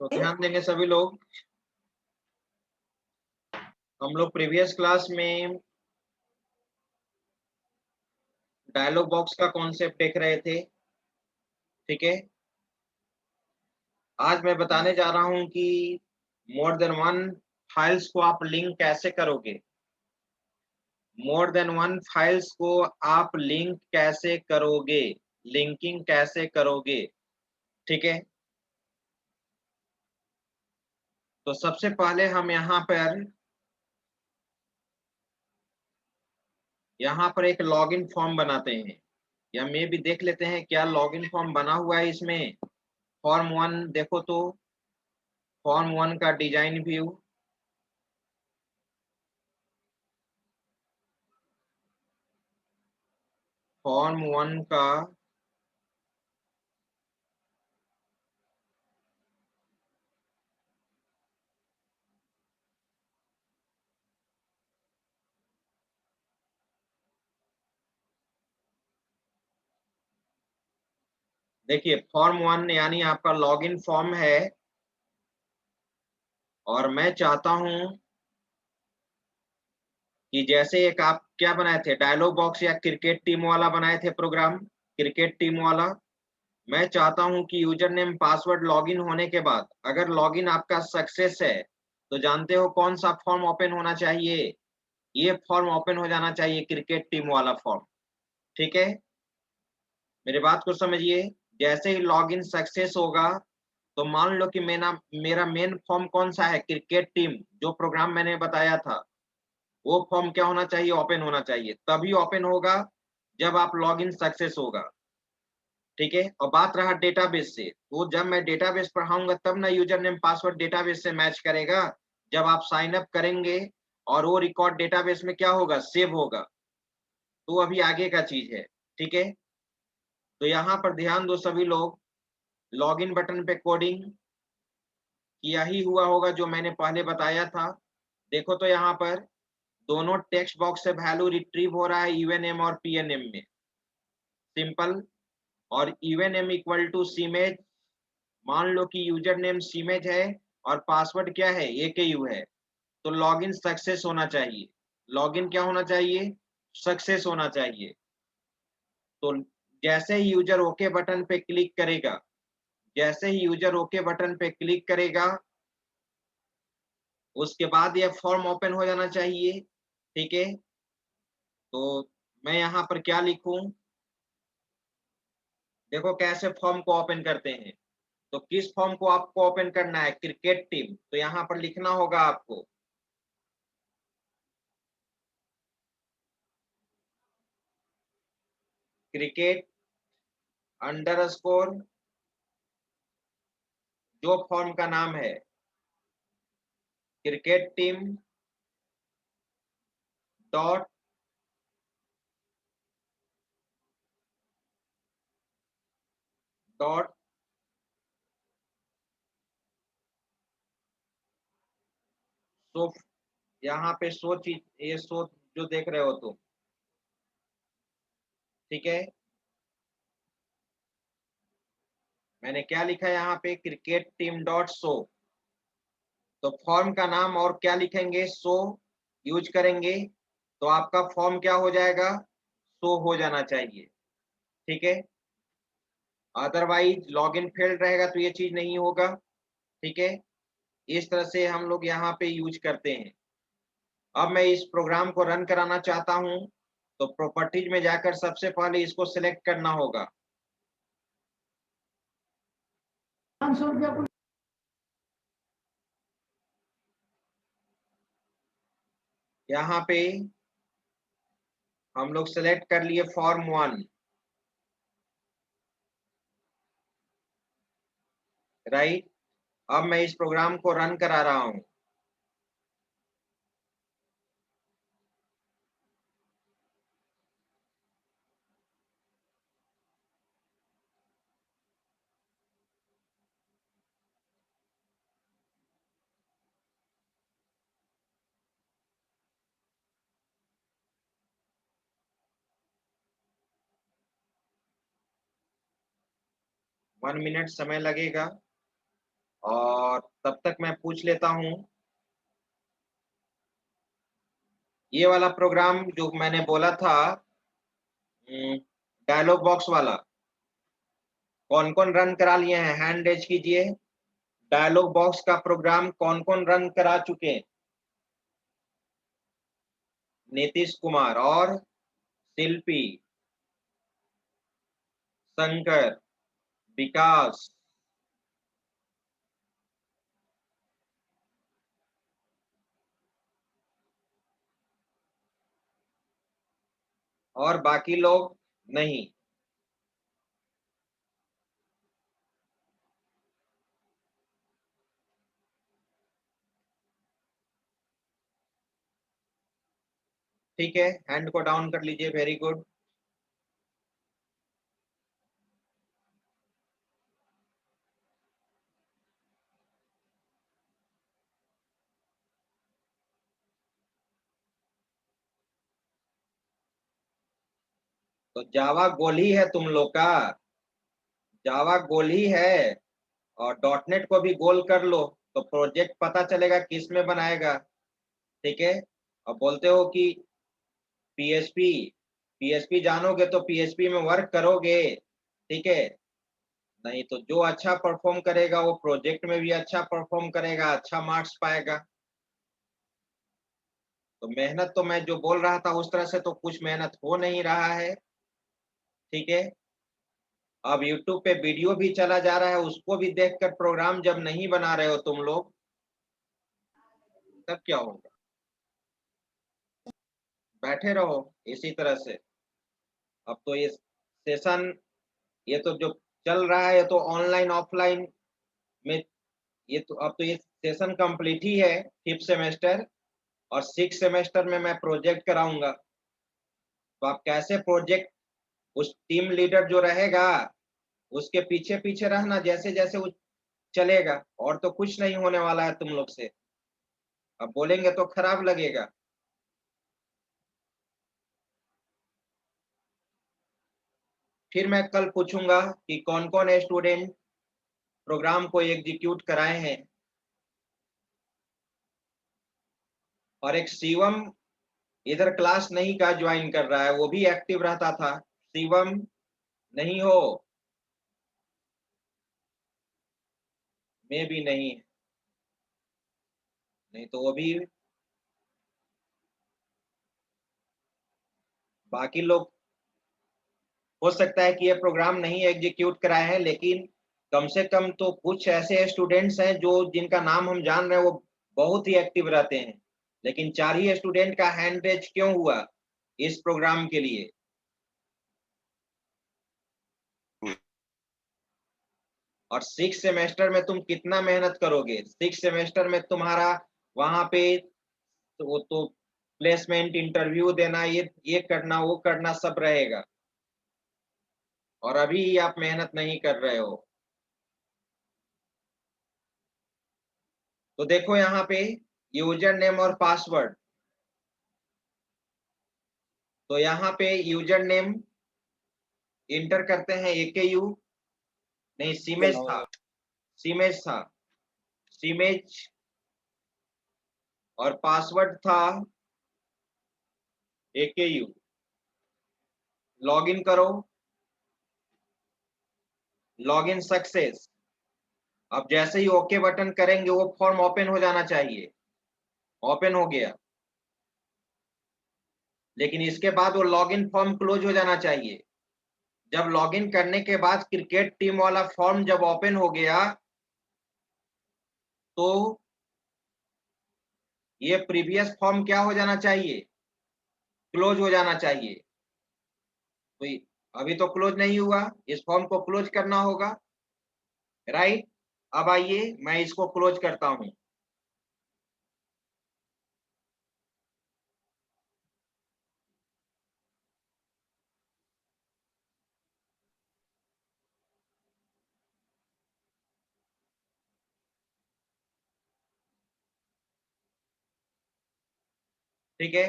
तो ध्यान देंगे सभी लोग। हम लोग प्रीवियस क्लास में डायलॉग बॉक्स का कॉन्सेप्ट देख रहे थे। ठीक है, आज मैं बताने जा रहा हूं कि मोर देन वन फाइल्स को आप लिंक कैसे करोगे। मोर देन वन फाइल्स को आप लिंक कैसे करोगे, लिंकिंग कैसे करोगे। ठीक है, तो सबसे पहले हम यहाँ पर एक लॉगिन फॉर्म बनाते हैं, या में भी देख लेते हैं क्या लॉगिन फॉर्म बना हुआ है इसमें। फॉर्म वन देखो तो, फॉर्म वन का डिजाइन व्यू। फॉर्म वन का देखिए, फॉर्म वन यानी आपका लॉगिन फॉर्म है, और मैं चाहता हूं कि जैसे एक आप क्या बनाए थे, डायलॉग बॉक्स या क्रिकेट टीम वाला बनाए थे प्रोग्राम, क्रिकेट टीम वाला। मैं चाहता हूं कि यूजर नेम पासवर्ड लॉगिन होने के बाद अगर लॉगिन आपका सक्सेस है तो जानते हो कौन सा फॉर्म ओपन होना चाहिए, ये फॉर्म ओपन हो जाना चाहिए, क्रिकेट टीम वाला फॉर्म। ठीक है, मेरी बात को समझिए। जैसे ही लॉगिन सक्सेस होगा तो मान लो कि मेरा मेन फॉर्म कौन सा है, क्रिकेट टीम, जो प्रोग्राम मैंने बताया था, वो फॉर्म क्या होना चाहिए, ओपन होना चाहिए। तभी ओपन होगा जब आप लॉगिन सक्सेस होगा। ठीक है, और बात रहा डेटाबेस से, तो जब मैं डेटाबेस पढ़ाऊंगा तब ना यूजर नेम पासवर्ड डेटाबेस से मैच करेगा, जब आप साइन अप करेंगे और वो रिकॉर्ड डेटाबेस में क्या होगा, सेव होगा। तो अभी आगे का चीज है। ठीक है, तो यहाँ पर ध्यान दो सभी लोग। लॉगिन बटन पे कोडिंग किया ही हुआ होगा जो मैंने पहले बताया था। देखो तो यहाँ पर दोनों टेक्स्ट बॉक्स से वैल्यू रिट्रीव हो रहा है, यूएनएम और पीएनएम में, सिंपल। और यूएनएम इक्वल टू सीमेज, मान लो कि यूजर नेम सीमेज है और पासवर्ड क्या है, एकेयू है, तो लॉगिन सक्सेस होना चाहिए। लॉगिन क्या होना चाहिए, सक्सेस होना चाहिए। तो जैसे ही यूजर ओके बटन पे क्लिक करेगा, जैसे ही यूजर ओके बटन पे क्लिक करेगा, उसके बाद यह फॉर्म ओपन हो जाना चाहिए। ठीक है, तो मैं यहाँ पर क्या लिखूं, देखो कैसे फॉर्म को ओपन करते हैं। तो किस फॉर्म को आपको ओपन करना है, क्रिकेट टीम, तो यहाँ पर लिखना होगा आपको क्रिकेट अंडरस्कोर, जो फॉर्म का नाम है cricket team dot dot so, यहाँ पे सो चीज, ये सो जो देख रहे हो तुम। ठीक है, मैंने क्या लिखा है यहाँ पे, क्रिकेट टीम डॉट शो। तो फॉर्म का नाम और क्या लिखेंगे, शो यूज करेंगे, तो आपका फॉर्म क्या हो जाएगा, शो हो जाना चाहिए। ठीक है, अदरवाइज लॉगिन फेल्ड रहेगा तो ये चीज नहीं होगा। ठीक है, इस तरह से हम लोग यहाँ पे यूज करते हैं। अब मैं इस प्रोग्राम को रन कराना चाहता हूँ, तो प्रॉपर्टीज में जाकर सबसे पहले इसको सिलेक्ट करना होगा। यहाँ पे हम लोग सिलेक्ट कर लिए फॉर्म वन, राइट। अब मैं इस प्रोग्राम को रन करा रहा हूँ। 1 मिनट समय लगेगा। और तब तक मैं पूछ लेता हूँ, ये वाला प्रोग्राम जो मैंने बोला था, डायलॉग बॉक्स वाला, कौन कौन रन करा लिए हैं? हैंड रेज कीजिए। डायलॉग बॉक्स का प्रोग्राम कौन कौन रन करा चुके हैं? नीतीश कुमार और शिल्पी, शंकर, विकास, और बाकी लोग नहीं। ठीक है, हैंड को डाउन कर लीजिए। Very good. तो जावा गोल ही है तुम लोग का, जावा गोल ही है। और डॉट नेट को भी गोल कर लो, तो प्रोजेक्ट पता चलेगा किस में बनाएगा। ठीक है। अब बोलते हो कि पीएचपी, पीएचपी जानोगे तो पीएचपी में वर्क करोगे। ठीक है। नहीं तो जो अच्छा परफॉर्म करेगा वो प्रोजेक्ट में भी अच्छा परफॉर्म करेगा, अच्छा मार्क्स पाएगा। तो मेहनत तो मैं जो बोल रहा था उस तरह से तो कुछ मेहनत हो नहीं रहा है। ठीक है। अब यूट्यूब पे वीडियो भी चला जा रहा है, उसको भी देखकर प्रोग्राम जब नहीं बना रहे हो तुम लोग, तब क्या होगा? बैठे रहो इसी तरह से। अब तो ये सेशन, ये तो जो चल रहा है, ये तो ऑनलाइन ऑफलाइन में, ये तो अब तो ये सेशन कंप्लीट ही है, 5th सेमेस्टर। और 6th सेमेस्टर में मैं प्रोजेक्ट कराऊंगा। तो आप कैसे प्रोजेक्ट, उस टीम लीडर जो रहेगा उसके पीछे पीछे रहना, जैसे जैसे वो चलेगा, और तो कुछ नहीं होने वाला है तुम लोग से। अब बोलेंगे तो खराब लगेगा। फिर मैं कल पूछूंगा कि कौन कौन स्टूडेंट प्रोग्राम को एग्जीक्यूट कराए हैं। और एक शिवम इधर क्लास नहीं का ज्वाइन कर रहा है, वो भी एक्टिव रहता था। शिवम नहीं हो? मैं भी नहीं। नहीं तो वो भी, बाकी लोग हो सकता है कि ये प्रोग्राम नहीं एग्जीक्यूट कराए हैं, लेकिन कम से कम तो कुछ ऐसे स्टूडेंट्स हैं जो, जिनका नाम हम जान रहे हैं, वो बहुत ही एक्टिव रहते हैं। लेकिन 4 ही स्टूडेंट का हैंड रेज क्यों हुआ इस प्रोग्राम के लिए? और 6 सेमेस्टर में तुम कितना मेहनत करोगे? 6 सेमेस्टर में तुम्हारा वहां पे तो वो तो प्लेसमेंट इंटरव्यू देना, ये करना वो करना सब रहेगा। और अभी आप मेहनत नहीं कर रहे हो। तो देखो यहाँ पे यूजर नेम और पासवर्ड। तो यहाँ पे यूजर नेम इंटर करते हैं, AKU, नहीं सीमेज था, सीमेज था, सीमेज। और पासवर्ड था AKU। लॉगिन करो, लॉगिन सक्सेस। अब जैसे ही ओके बटन करेंगे वो फॉर्म ओपन हो जाना चाहिए। ओपन हो गया, लेकिन इसके बाद वो लॉगिन फॉर्म क्लोज हो जाना चाहिए। जब लॉगिन करने के बाद क्रिकेट टीम वाला फॉर्म जब ओपन हो गया, तो ये प्रीवियस फॉर्म क्या हो जाना चाहिए? क्लोज हो जाना चाहिए। तो अभी तो क्लोज नहीं हुआ, इस फॉर्म को क्लोज करना होगा। राइट। अब आइए मैं इसको क्लोज करता हूं। ठीक है।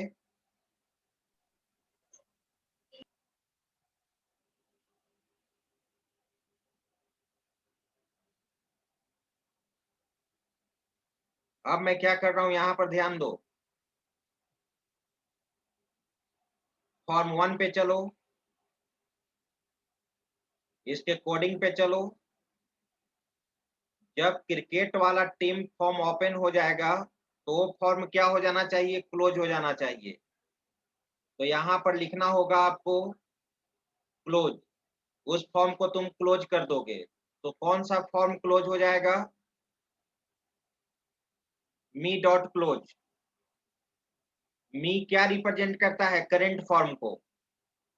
अब मैं क्या कर रहा हूं, यहां पर ध्यान दो। फॉर्म 1 पे चलो, इसके कोडिंग पे चलो। जब क्रिकेट वाला टीम फॉर्म ओपन हो जाएगा तो वो फॉर्म क्या हो जाना चाहिए, क्लोज हो जाना चाहिए। तो यहां पर लिखना होगा आपको क्लोज। उस फॉर्म को तुम क्लोज कर दोगे तो कौन सा फॉर्म क्लोज हो जाएगा, मी डॉट क्लोज। मी क्या रिप्रेजेंट करता है, करेंट फॉर्म को।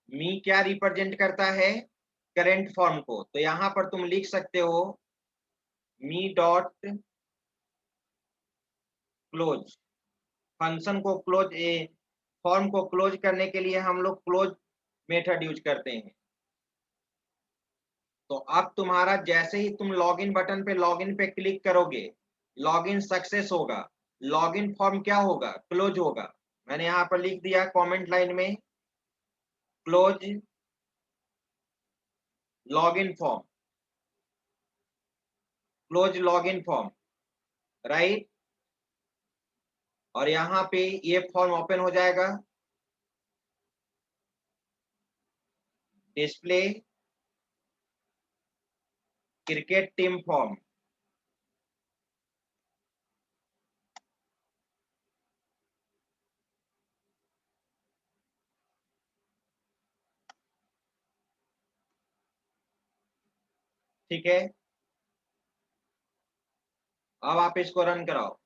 मी क्या रिप्रेजेंट करता है, करेंट फॉर्म को। तो यहां पर तुम लिख सकते हो मी डॉट क्लोज। फंक्शन को क्लोज फॉर्म को क्लोज करने के लिए हम लोग क्लोज मेथड यूज करते हैं। तो अब तुम्हारा जैसे ही तुम लॉगिन बटन पे लॉगिन पे क्लिक करोगे, लॉगिन सक्सेस होगा, लॉगिन फॉर्म क्या होगा, क्लोज होगा। मैंने यहाँ पर लिख दिया कमेंट लाइन में, close login form, close login form, right. और यहाँ पे ये फॉर्म ओपन हो जाएगा, डिस्प्ले क्रिकेट टीम फॉर्म। ठीक है, अब आप इसको रन कराओ।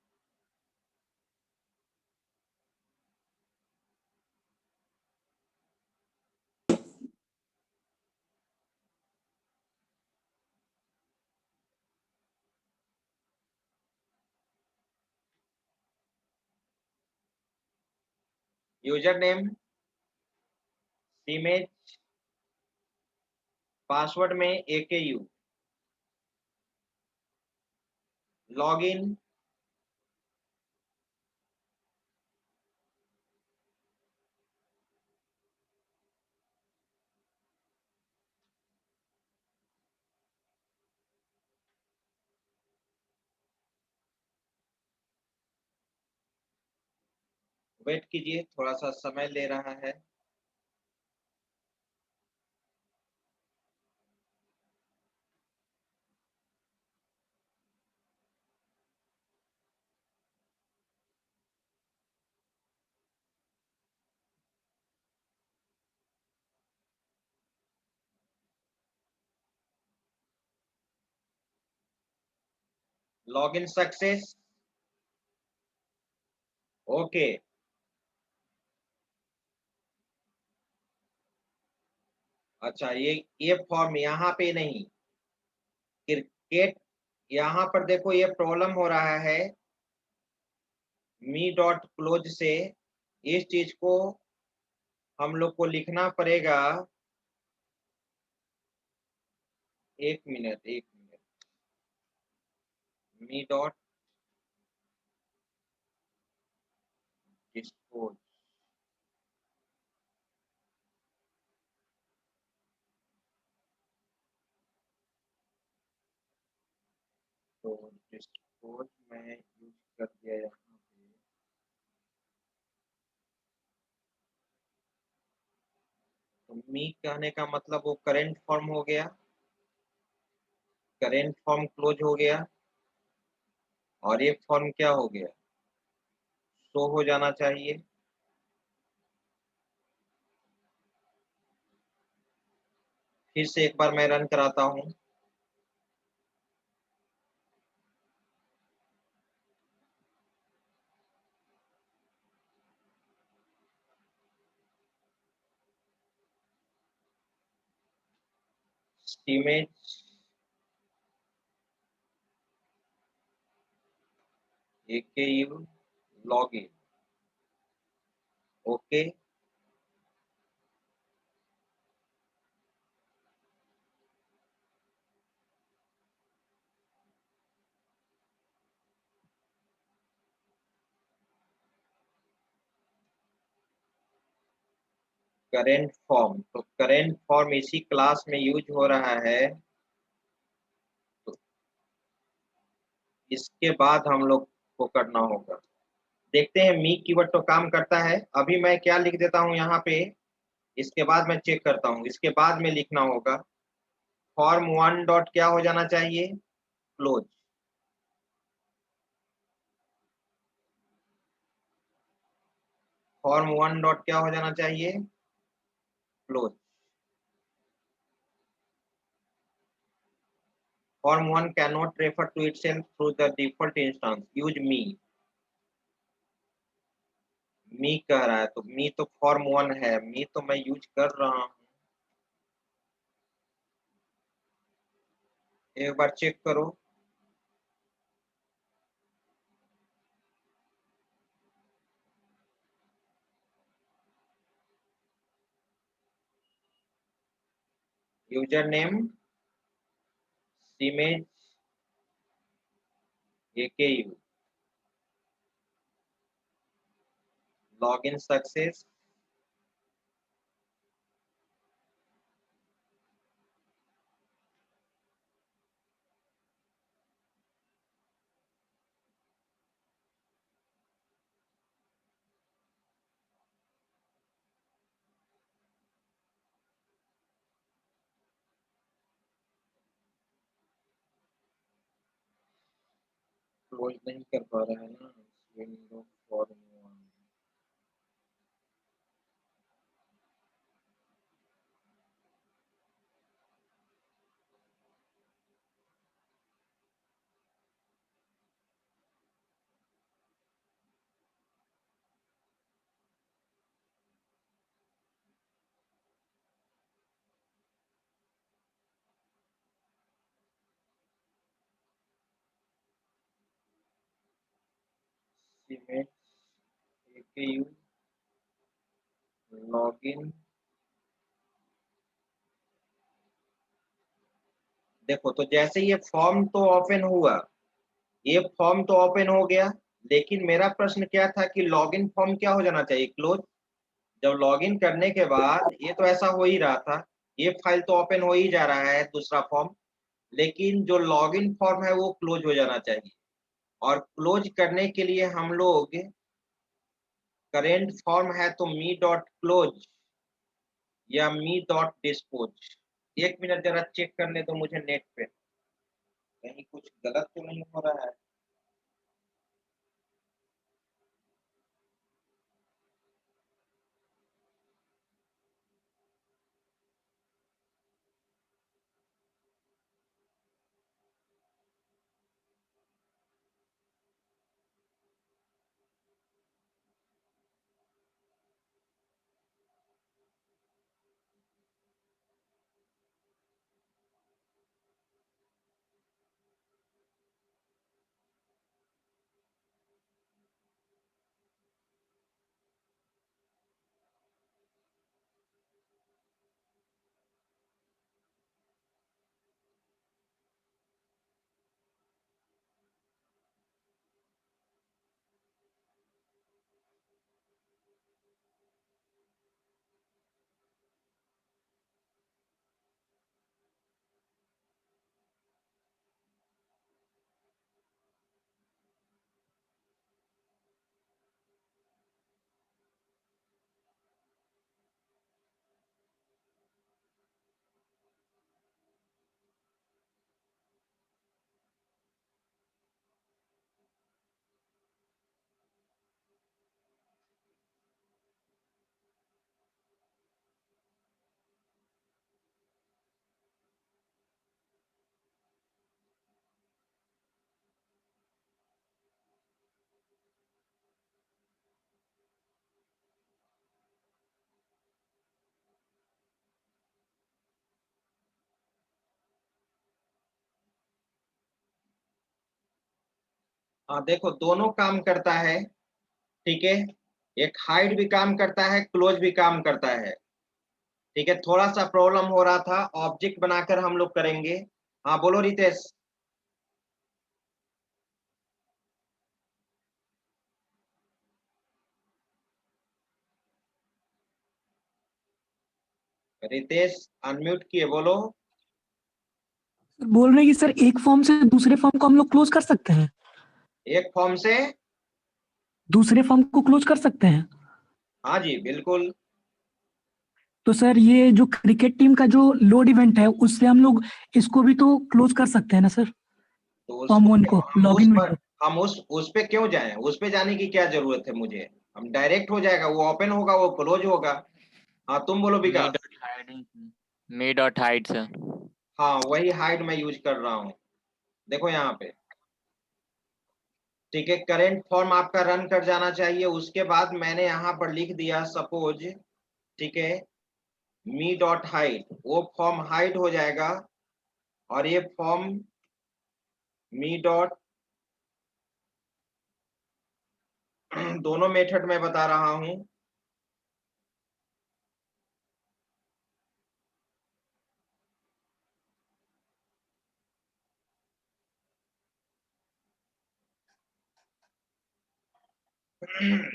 यूजर नेम इमेज, पासवर्ड में AKU, लॉगिन, वेट कीजिए, थोड़ा सा समय ले रहा है। Login success, okay. अच्छा, ये फॉर्म यहाँ पे नहीं, क्रिकेट, यहाँ पर देखो ये प्रॉब्लम हो रहा है मी डॉट क्लोज से। इस चीज को हम लोग को लिखना पड़ेगा। एक मिनट, एक मिनट, मी डॉट डिस्पोज, तो डिस्पोज में यूज कर दिया यहाँ पे। तो मी कहने का मतलब वो करेंट फॉर्म हो गया, करेंट फॉर्म क्लोज हो गया। और ये फॉर्म क्या हो गया, शो हो जाना चाहिए। फिर से एक बार मैं रन कराता हूँ। Image AKU, login, okay. Current form, तो करेंट फॉर्म इसी क्लास में यूज हो रहा है। तो इसके बाद हम लोग को करना होगा। देखते हैं मी कीवर्ड तो काम करता है। अभी मैं क्या लिख देता हूं यहाँ पे, इसके बाद मैं चेक करता हूं। इसके बाद में लिखना होगा फॉर्म 1 डॉट क्या हो जाना चाहिए, क्लोज। फॉर्म 1 डॉट क्या हो जाना चाहिए, close. Form 1 can not refer to itself through the default instance, use me कह रहा है, तो मी तो फॉर्म 1 है, मी तो मैं यूज कर रहा हूं। एक बार चेक करो। यूजर नेम सिमेज AKU, लॉगिन सक्सेस, क्लोज नहीं कर पा रहा है ना विंडो फॉर्म 1। सिमेज AKU लॉगिन। देखो तो जैसे ये फॉर्म तो ओपन हुआ, ये फॉर्म तो ओपन हो गया, लेकिन मेरा प्रश्न क्या था कि लॉगिन फॉर्म क्या हो जाना चाहिए, क्लोज। जब लॉगिन करने के बाद ये तो ऐसा हो ही रहा था, ये फाइल तो ओपन हो ही जा रहा है दूसरा फॉर्म, लेकिन जो लॉगिन फॉर्म है वो क्लोज हो जाना चाहिए। और क्लोज करने के लिए हम लोग, करेंट फॉर्म है तो मी डॉट क्लोज या मी डॉट डिस्पोज। एक मिनट जरा चेक करने दो मुझे नेट पे, कहीं कुछ गलत तो नहीं हो रहा है। हाँ देखो दोनों काम करता है, ठीक है। एक हाइड भी काम करता है, क्लोज भी काम करता है, ठीक है। थोड़ा सा प्रॉब्लम हो रहा था, ऑब्जेक्ट बनाकर हम लोग करेंगे। हाँ बोलो रितेश। रितेश अनम्यूट किए, बोलो। बोल रहे हैं कि सर एक फॉर्म से दूसरे फॉर्म को हम लोग क्लोज कर सकते हैं। एक फॉर्म से दूसरे फॉर्म को क्लोज कर सकते हैं। हाँ जी बिल्कुल। तो सर ये जो क्रिकेट टीम का जो लोड इवेंट है उससे हम लोग इसको भी तो क्लोज कर सकते हैं ना सर, तो फॉर्म उसको 1 को हम लॉग उस इन पर विंडो। हम उस पे क्यों जाएं? उस पे जाने की क्या जरूरत है मुझे? हम डायरेक्ट हो जाएगा, वो ओपन होगा, वो क्लोज होगा। हाँ तुम बोलो मी विकास। डॉट हाइड मी डॉट हाइड सर। हाँ वही हाइड मैं यूज कर रहा हूँ, देखो यहाँ पे। ठीक है, करेंट फॉर्म आपका रन कर जाना चाहिए। उसके बाद मैंने यहाँ पर लिख दिया सपोज, ठीक है, मी डॉट हाइड, वो फॉर्म हाइड हो जाएगा। और ये फॉर्म मी डॉट दोनों मेथड में बता रहा हूं।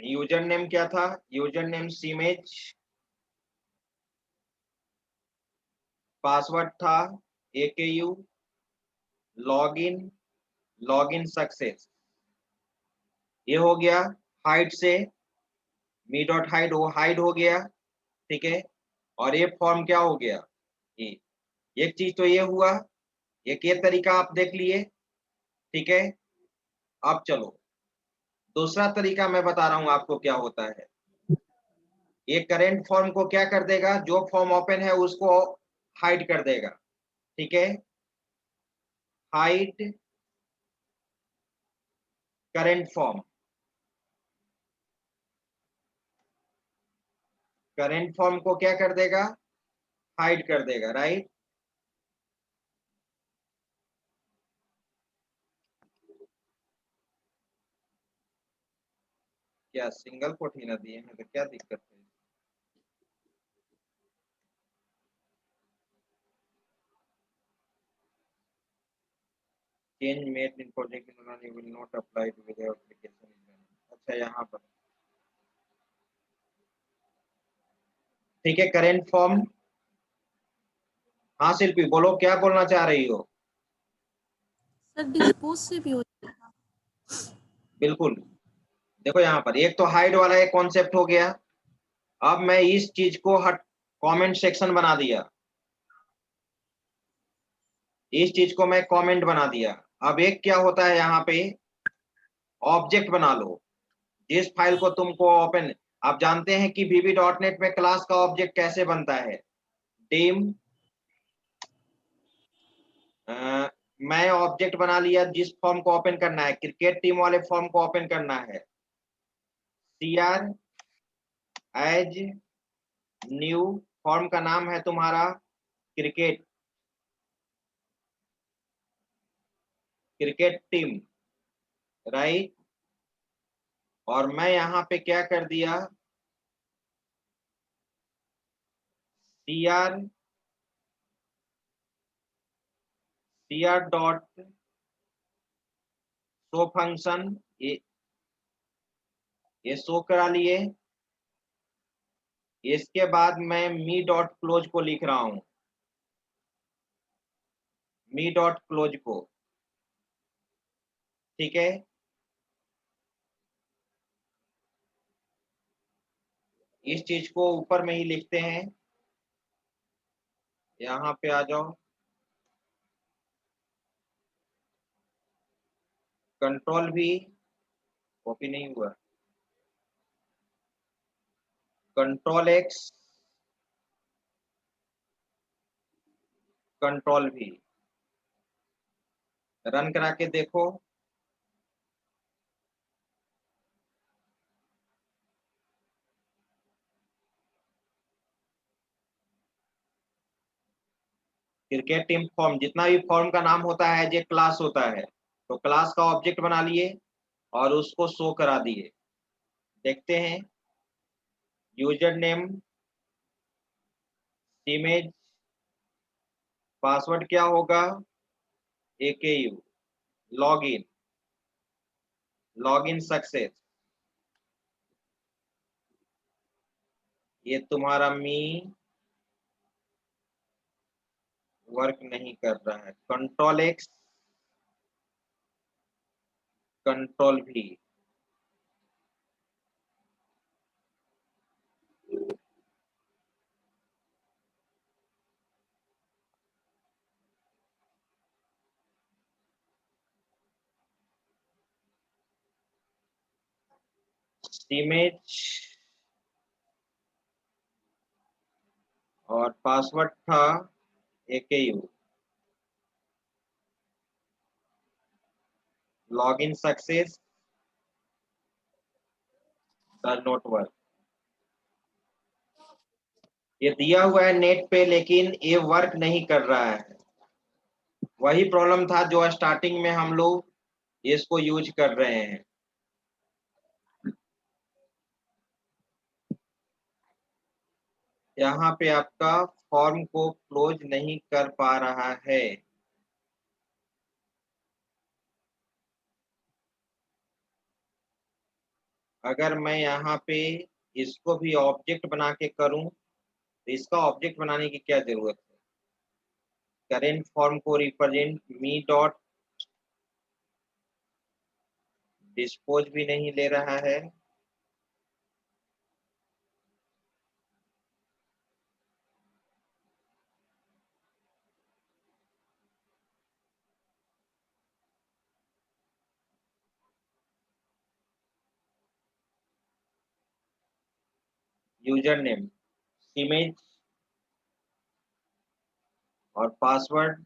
यूजर नेम क्या था? यूजर नेम सीमेज, पासवर्ड था AKU, लॉगिन, लॉगिन सक्सेस। ये हो गया हाइड से, मी डॉट हाइड, वो हाइड हो गया। ठीक है, और ये फॉर्म क्या हो गया? ये एक चीज तो ये हुआ, एक ये तरीका आप देख लिए। ठीक है, अब चलो दूसरा तरीका मैं बता रहा हूं आपको क्या होता है। ये करेंट फॉर्म को क्या कर देगा? जो फॉर्म ओपन है उसको हाइड कर देगा। ठीक है, hide current form, current form को क्या कर देगा? हाइड कर देगा, राइट। क्या सिंगल कोट ही ना दिए हैं तो क्या दिक्कत है? Change made in project will not apply to with application. अच्छा यहाँ पर ठीक है, करेंट फॉर्म। हाँ शिल्पी बोलो, क्या बोलना चाह रही हो? सर डिस्पोज से भी हो जाएगा। बिल्कुल, देखो यहाँ पर एक तो हाइड वाला एक कॉन्सेप्ट हो गया। अब मैं इस चीज को हट कमेंट सेक्शन बना दिया, इस चीज को मैं कमेंट बना दिया। अब एक क्या होता है यहाँ पे, ऑब्जेक्ट बना लो। जिस फाइल को तुमको ओपन, आप जानते हैं कि VB.NET में क्लास का ऑब्जेक्ट कैसे बनता है। टीम, मैं ऑब्जेक्ट बना लिया जिस फॉर्म को ओपन करना है, क्रिकेट टीम वाले फॉर्म को ओपन करना है। CR एज न्यू, फॉर्म का नाम है तुम्हारा क्रिकेट, क्रिकेट टीम, राइट। और मैं यहाँ पे क्या कर दिया, CR डॉट शो फंक्शन, ये शो करा लिए। इसके बाद मैं मी डॉट क्लोज को लिख रहा हूं, मी डॉट क्लोज को। ठीक है, इस चीज को ऊपर में ही लिखते हैं। यहाँ पे आ जाओ, कंट्रोल भी कॉपी नहीं हुआ, कंट्रोल X, कंट्रोल भी, रन करा के देखो। क्रिकेट टीम फॉर्म, जितना भी फॉर्म का नाम होता है जो क्लास होता है, तो क्लास का ऑब्जेक्ट बना लिए और उसको शो करा दिए। देखते हैं, यूजर नेम इमेज, पासवर्ड क्या होगा? AKU, login, login success. ये तुम्हारा मी वर्क नहीं कर रहा है, कंट्रोल X, कंट्रोल भी। इमेज और पासवर्ड था AKU। Login success does not work. ये दिया हुआ है नेट पे, लेकिन ये वर्क नहीं कर रहा है। वही प्रॉब्लम था जो स्टार्टिंग में हम लोग इसको यूज कर रहे हैं। यहाँ पे आपका फॉर्म को क्लोज नहीं कर पा रहा है। अगर मैं यहाँ पे इसको भी ऑब्जेक्ट बना के करूं तो इसका ऑब्जेक्ट बनाने की क्या जरूरत है? करेंट फॉर्म को रिप्रेजेंट मी डॉट डिस्पोज भी नहीं ले रहा है। यूजर नेम इमेज और password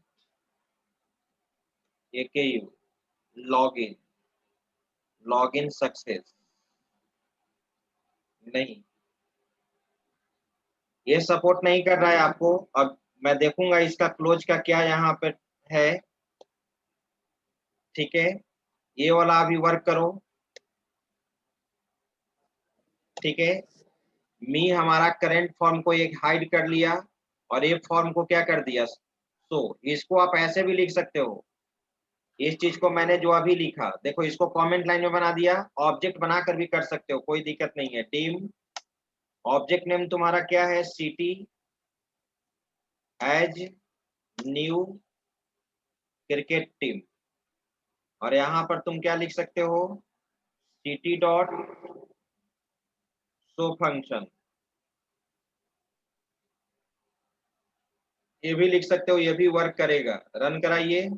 AKU। Login login success नहीं, ये सपोर्ट नहीं कर रहा है आपको। अब मैं देखूंगा इसका क्लोज का क्या यहाँ पे है। ठीक है, ये वाला अभी वर्क करो। ठीक है, मी हमारा करंट फॉर्म को एक हाइड कर लिया और ये फॉर्म को क्या कर दिया। तो इसको आप ऐसे भी लिख सकते हो। इस चीज को मैंने जो अभी लिखा, देखो इसको कमेंट लाइन में बना दिया। ऑब्जेक्ट बनाकर भी कर सकते हो, कोई दिक्कत नहीं है। टीम ऑब्जेक्ट नेम तुम्हारा क्या है? City as new cricket team. और यहाँ पर तुम क्या लिख सकते हो? City dot show function. ये भी लिख सकते हो, ये भी वर्क करेगा। रन कराइए।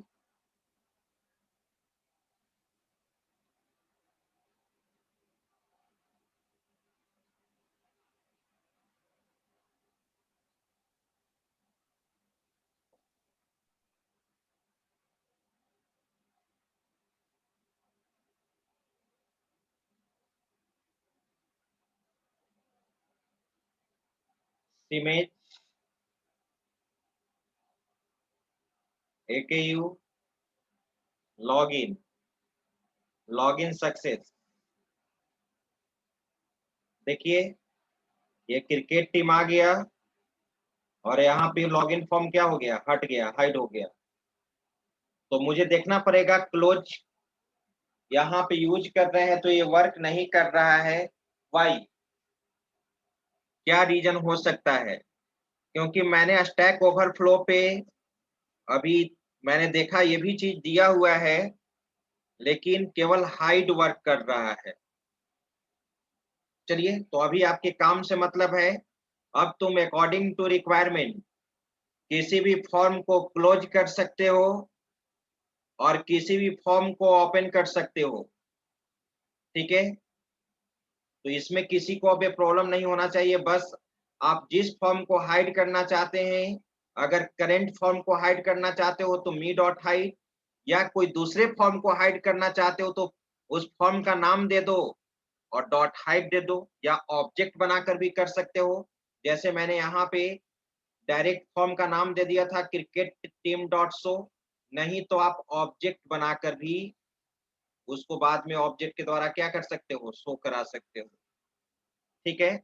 Image AKU login login success. देखिए ये क्रिकेट टीम आ गया और यहाँ पे लॉगिन फॉर्म क्या हो गया? हट गया, हाइड हो गया। तो मुझे देखना पड़ेगा क्लोज यहाँ पे यूज कर रहे हैं तो ये वर्क नहीं कर रहा है। वाई? क्या रीजन हो सकता है? क्योंकि मैंने स्टैक ओवरफ्लो पे अभी मैंने देखा ये भी चीज दिया हुआ है, लेकिन केवल हाइड वर्क कर रहा है। चलिए, तो अभी आपके काम से मतलब है। अब तुम अकॉर्डिंग टू रिक्वायरमेंट किसी भी फॉर्म को क्लोज कर सकते हो और किसी भी फॉर्म को ओपन कर सकते हो। ठीक है, तो इसमें किसी को अब प्रॉब्लम नहीं होना चाहिए। बस आप जिस फॉर्म को हाइड करना चाहते हैं, अगर करंट फॉर्म को हाइड करना चाहते हो तो मी डॉट हाइड, या कोई दूसरे फॉर्म को हाइड करना चाहते हो तो उस फॉर्म का नाम दे दो और डॉट हाइड दे दो, या ऑब्जेक्ट बनाकर भी कर सकते हो। जैसे मैंने यहाँ पे डायरेक्ट फॉर्म का नाम दे दिया था क्रिकेट टीम डॉट शो। नहीं तो आप ऑब्जेक्ट बनाकर भी उसको बाद में ऑब्जेक्ट के द्वारा क्या कर सकते हो? शो करा सकते हो। ठीक है,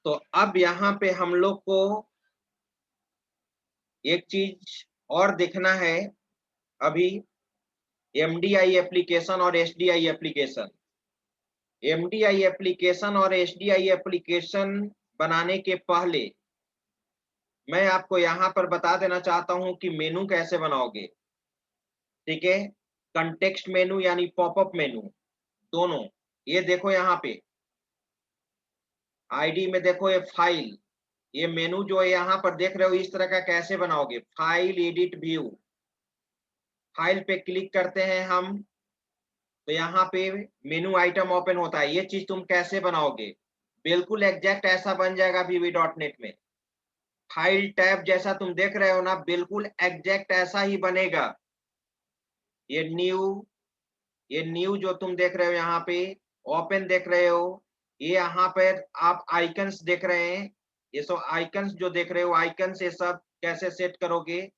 तो अब यहाँ पे हम लोग को एक चीज और देखना है। अभी MDI एप्लीकेशन और HDI एप्लीकेशन, MDI एप्लीकेशन और HDI एप्लीकेशन बनाने के पहले मैं आपको यहाँ पर बता देना चाहता हूँ कि मेनू कैसे बनाओगे। ठीक है, कंटेक्स्ट मेनू यानी पॉपअप मेनू, दोनों। ये देखो यहाँ पे आईडी में देखो, ये फाइल, ये मेनू जो है यहाँ पर देख रहे हो, इस तरह का कैसे बनाओगे? फाइल, एडिट, व्यू, फाइल पे क्लिक करते हैं हम, तो यहाँ पे मेनू आइटम ओपन होता है। ये चीज तुम कैसे बनाओगे? बिल्कुल एग्जैक्ट ऐसा बन जाएगा VB.NET में। फाइल टैब जैसा तुम देख रहे हो ना, बिल्कुल एग्जैक्ट ऐसा ही बनेगा। ये न्यू जो तुम देख रहे हो यहाँ पे, ओपन देख रहे हो, ये यहाँ पर आप आइकन्स देख रहे हैं, ये सब आइकन्स जो देख रहे हो, आइकन्स ये सब कैसे सेट करोगे?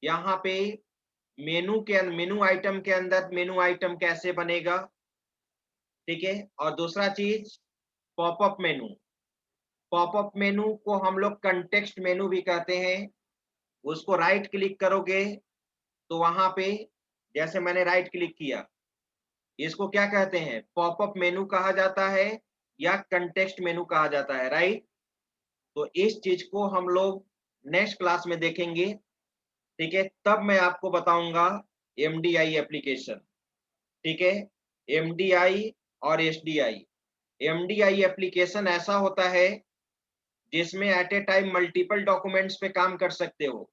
यहाँ पे मेनू आइटम के अंदर मेनू आइटम कैसे बनेगा, ठीक है। और दूसरा चीज पॉपअप मेनू, पॉपअप मेनू को हम लोग कंटेक्स्ट मेनू भी कहते हैं। उसको राइट क्लिक करोगे तो वहां पे, जैसे मैंने राइट क्लिक किया, इसको क्या कहते हैं? पॉपअप मेनू कहा जाता है या कंटेक्स्ट मेनू कहा जाता है, राइट। तो इस चीज को हम लोग नेक्स्ट क्लास में देखेंगे, ठीक है। तब मैं आपको बताऊंगा MDI एप्लीकेशन, ठीक है। MDI और SDI। MDI एप्लीकेशन ऐसा होता है जिसमें at a time multiple documents पे काम कर सकते हो,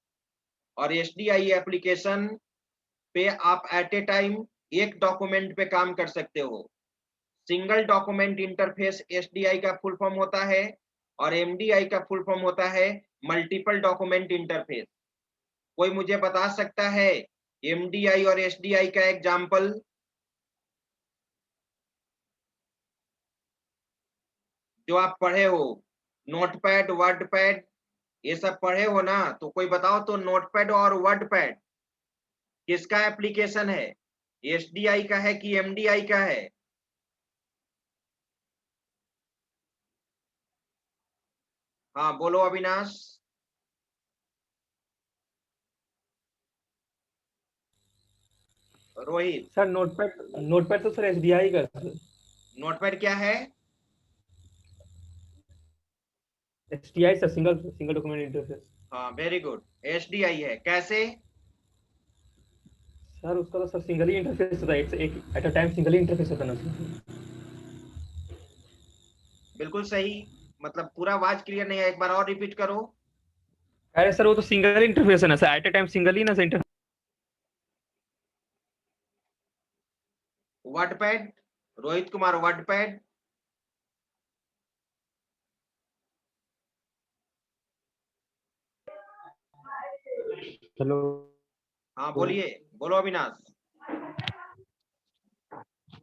और SDI एप्लीकेशन पे आप एट ए टाइम एक डॉक्यूमेंट पे काम कर सकते हो। सिंगल डॉक्यूमेंट इंटरफेस SDI का फुल फॉर्म होता है, और MDI का फुल फॉर्म होता है मल्टीपल डॉक्यूमेंट इंटरफेस। कोई मुझे बता सकता है MDI और SDI का एग्जाम्पल? जो आप पढ़े हो, नोटपैड, वर्डपैड, ये सब पढ़े हो ना, तो कोई बताओ तो, नोटपैड और वर्डपैड किसका एप्लीकेशन है? SDI का है कि MDI का है? हाँ बोलो अविनाश। रोहित। सर नोटपैड तो सर SDI का है। नोटपैड क्या है? SDI sir single document interface. हाँ वेरी गुड, SDI है। कैसे? सर उसका तो सर सिंगल ही इंटरफेस होता है, एक eight a time single he interface होता है ना। बिल्कुल सही, मतलब पूरा आवाज क्लियर नहीं है, एक बार और रिपीट करो। अरे सर वो तो सिंगल इंटरफेस है ना sir, at a time single ही ना sir interface. WordPad, Rohit Kumar, WordPad. Hello. हाँ बोलिए, बोलो Avinash.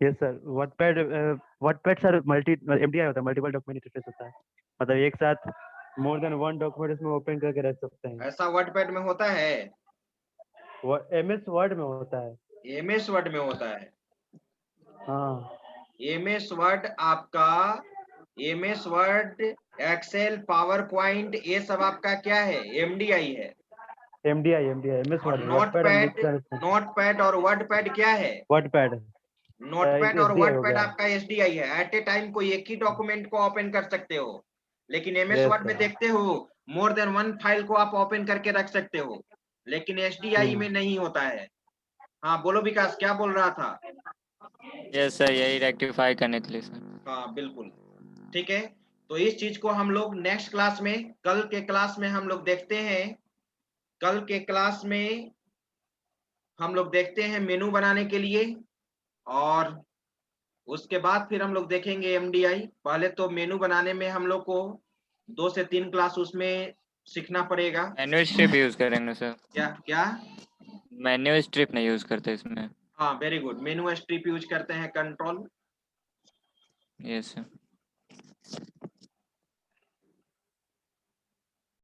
Yes sir, WordPad sir MDI होता है, मल्टीपल डॉक्यूमेंट इंटरफेस होता है। मतलब एक साथ मोर देन वन डॉक्यूमेंट इसमें ओपन करके रख सकते हैं। ऐसा वर्डपैड में होता है? वो MS वर्ड में होता है। MS वर्ड में होता है? हाँ MS वर्ड आपका, MS Word, Excel, PowerPoint, ये सब आपका क्या है? MDI है। MDI MS और वर्ड, नोटपैड और वर्डपैड क्या है? वर्डपैड नोटपैड और SDI हो वर्डपैड गया। आपका SDI है। एट ए टाइम कोई एक ही डॉक्यूमेंट को ओपन कर सकते हो, लेकिन MS Yes, वर्ड में sir. देखते हो मोर देन वन फाइल को आप ओपन करके रख सकते हो, लेकिन SDI में नहीं होता है। हाँ बोलो विकास, क्या बोल रहा था? यस सर, यही रेक्टिफाई करने के लिए सर। हाँ बिल्कुल, ठीक है। तो इस चीज को हम लोग नेक्स्ट क्लास में, कल के क्लास में हम लोग देखते हैं। कल के क्लास में हम लोग देखते हैं मेनू बनाने के लिए, और उसके बाद फिर हम लोग देखेंगे MDI। पहले तो मेनू बनाने में हम लोग को 2 से 3 क्लास उसमें सीखना पड़ेगा। मेन्यू स्ट्रिप यूज करेंगे सर। क्या क्या? मेन्यू स्ट्रिप नहीं यूज करते इसमें। हाँ वेरी गुड, मेनू स्ट्रिप यूज करते हैं, कंट्रोल। Yes sir.